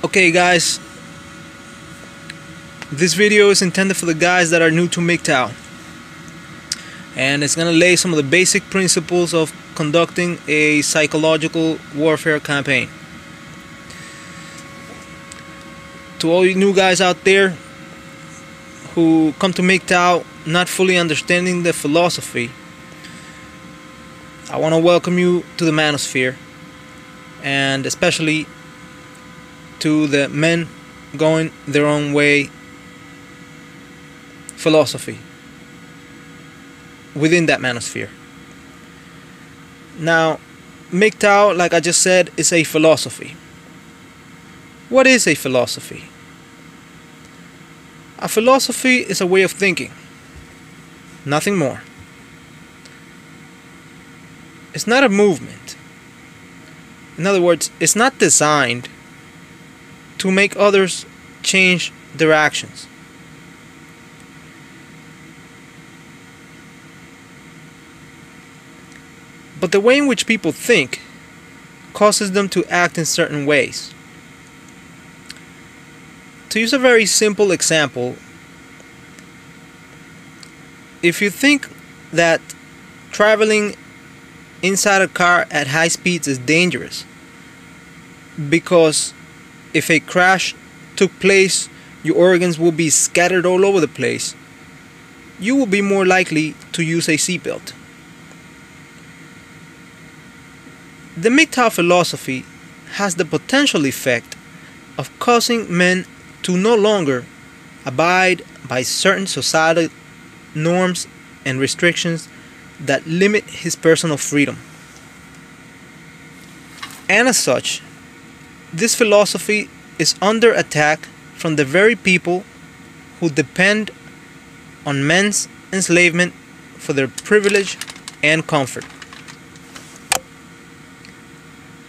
Okay guys, this video is intended for the guys that are new to MGTOW, and it's gonna lay some of the basic principles of conducting a psychological warfare campaign. To all you new guys out there who come to MGTOW not fully understanding the philosophy, I want to welcome you to the manosphere, and especially to the men going their own way philosophy within that manosphere. Now, MGTOW, like I just said, is a philosophy. What is a philosophy? A philosophy is a way of thinking, nothing more. It's not a movement. In other words, it's not designed to make others change their actions. But the way in which people think causes them to act in certain ways. To use a very simple example, if you think that traveling inside a car at high speeds is dangerous because if a crash took place, your organs will be scattered all over the place, you will be more likely to use a seatbelt. The MGTOW philosophy has the potential effect of causing men to no longer abide by certain societal norms and restrictions that limit his personal freedom. And as such, this philosophy is under attack from the very people who depend on men's enslavement for their privilege and comfort.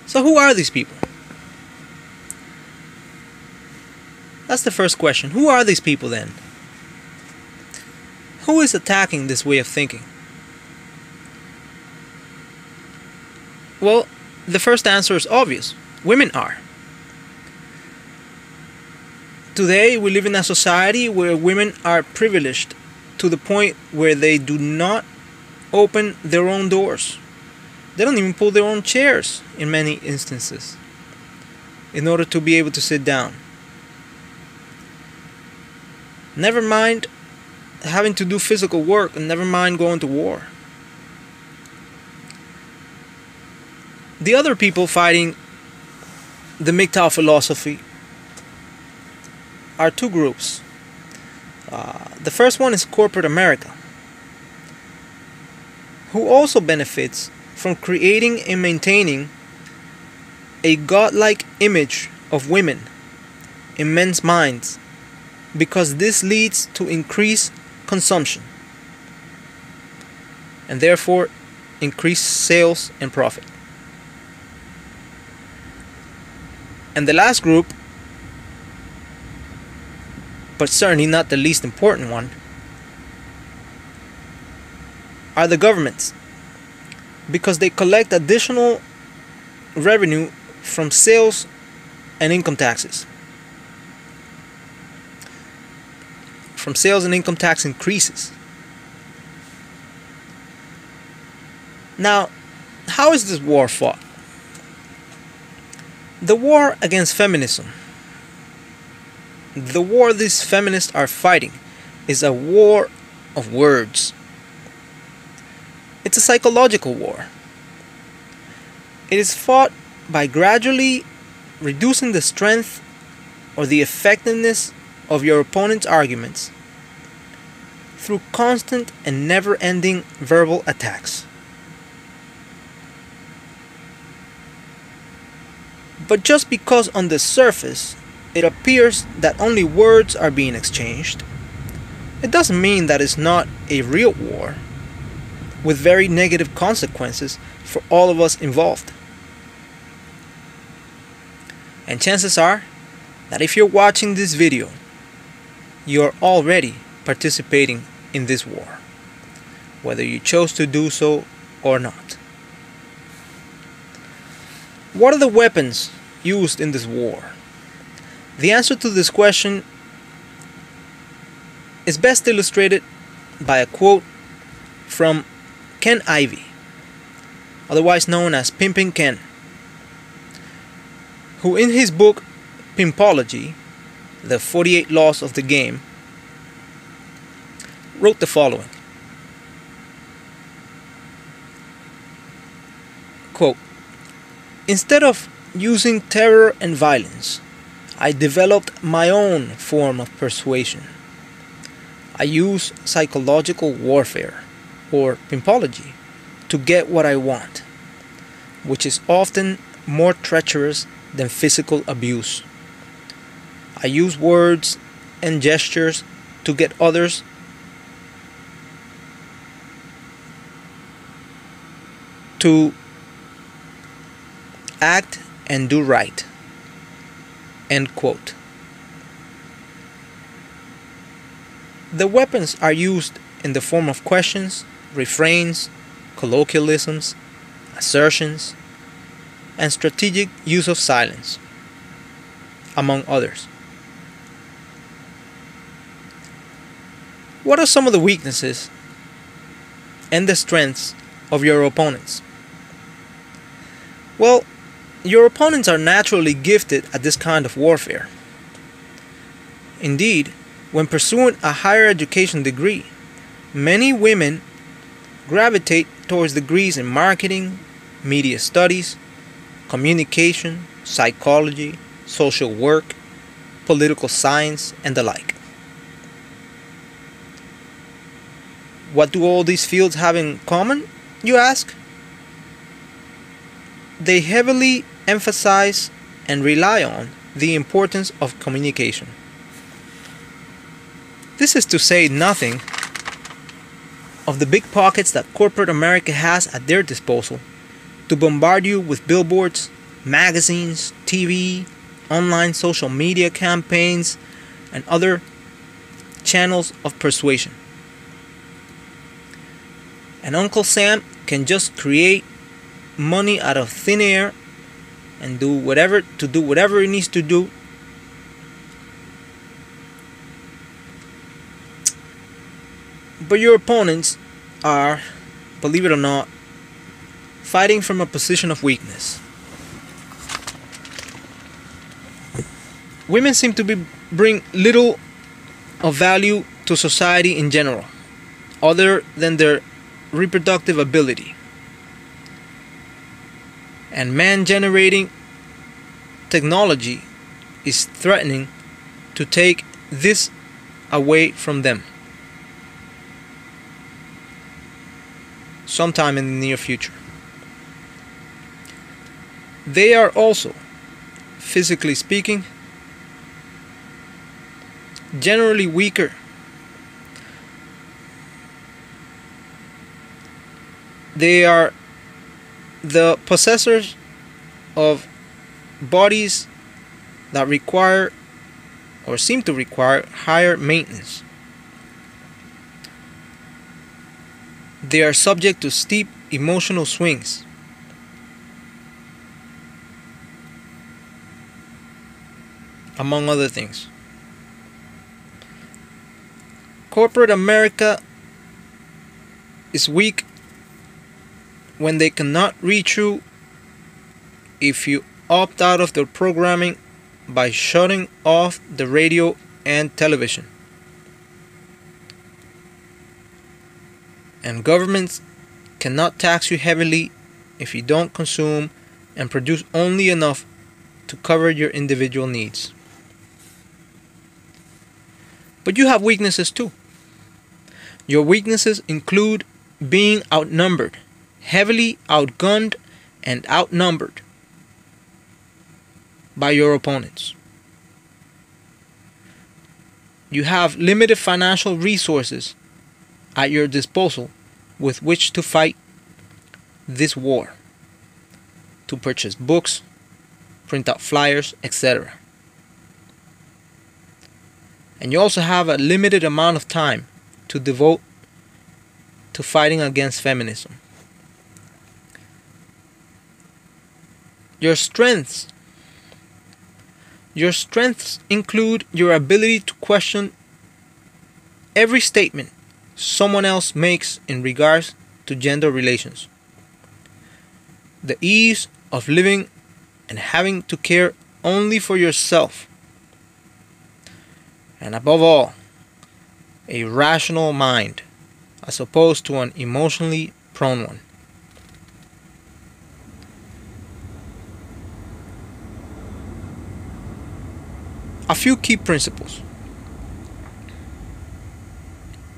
So who are these people? That's the first question. Who are these people then? Who is attacking this way of thinking? Well, the first answer is obvious. Women are. Today we live in a society where women are privileged to the point where they do not open their own doors. They don't even pull their own chairs in many instances in order to be able to sit down. Never mind having to do physical work, and never mind going to war. The other people fighting the MGTOW philosophy are two groups. The first one is corporate America, who also benefits from creating and maintaining a godlike image of women in men's minds, because this leads to increased consumption and therefore increased sales and profit. And the last group, but certainly not the least important one, are the governments, because they collect additional revenue from sales and income taxes. From sales and income tax increases. Now, how is this war fought? The war against feminism, the war these feminists are fighting, is a war of words. It's a psychological war. It is fought by gradually reducing the strength or the effectiveness of your opponent's arguments through constant and never-ending verbal attacks. But just because on the surface it appears that only words are being exchanged, it doesn't mean that it's not a real war with very negative consequences for all of us involved. And chances are that if you're watching this video, you're already participating in this war, whether you chose to do so or not. What are the weapons used in this war? The answer to this question is best illustrated by a quote from Ken Ivey, otherwise known as Pimpin' Ken, who in his book Pimpology, The 48 Laws of the Game, wrote the following. Quote, "Instead of using terror and violence, I developed my own form of persuasion. I use psychological warfare, or pimpology, to get what I want, which is often more treacherous than physical abuse. I use words and gestures to get others to act and do right." End quote. The weapons are used in the form of questions, refrains, colloquialisms, assertions, and strategic use of silence, among others. What are some of the weaknesses and the strengths of your opponents? Well, your opponents are naturally gifted at this kind of warfare. Indeed, when pursuing a higher education degree, many women gravitate towards degrees in marketing, media studies, communication, psychology, social work, political science, and the like. What do all these fields have in common, you ask? They heavily emphasize and rely on the importance of communication. This is to say nothing of the big pockets that corporate America has at their disposal to bombard you with billboards, magazines, TV, online social media campaigns, and other channels of persuasion. And Uncle Sam can just create money out of thin air and do whatever he needs to do but your opponents are, believe it or not, fighting from a position of weakness. Women seem to bring little of value to society in general, other than their reproductive ability. And man-generating technology is threatening to take this away from them sometime in the near future. They are also, physically speaking, generally weaker. They are the possessors of bodies that require or seem to require higher maintenance. They are subject to steep emotional swings. Among other things. Corporate America is weak when they cannot reach you if you opt out of their programming by shutting off the radio and television. And governments cannot tax you heavily if you don't consume and produce only enough to cover your individual needs. But you have weaknesses too. Your weaknesses include being outnumbered, heavily outgunned, and outnumbered by your opponents. You have limited financial resources at your disposal with which to fight this war, to purchase books, print out flyers, etc. And you also have a limited amount of time to devote to fighting against feminism. Your strengths Your strengths include your ability to question every statement someone else makes in regards to gender relations, the ease of living and having to care only for yourself, and above all, a rational mind as opposed to an emotionally prone one. A few key principles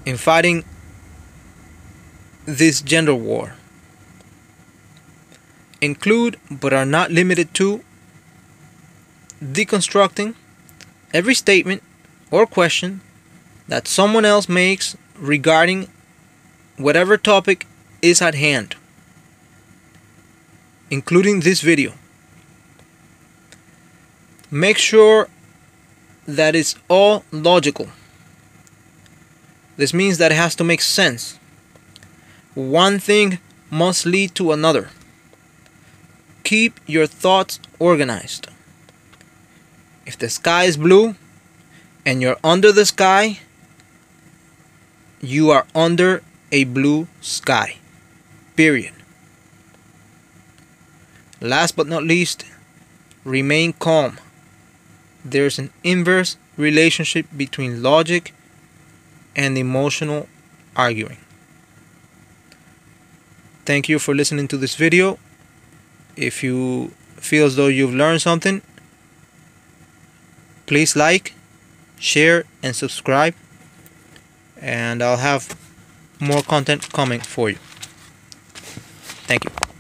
in fighting this gender war include, but are not limited to, deconstructing every statement or question that someone else makes regarding whatever topic is at hand, including this video. Make sure that it's all logical. This means that it has to make sense. One thing must lead to another. Keep your thoughts organized. If the sky is blue and you're under the sky, you are under a blue sky. Period. Last but not least, remain calm. There's an inverse relationship between logic and emotional arguing. Thank you for listening to this video. If you feel as though you've learned something, please like, share, and subscribe. And I'll have more content coming for you. Thank you.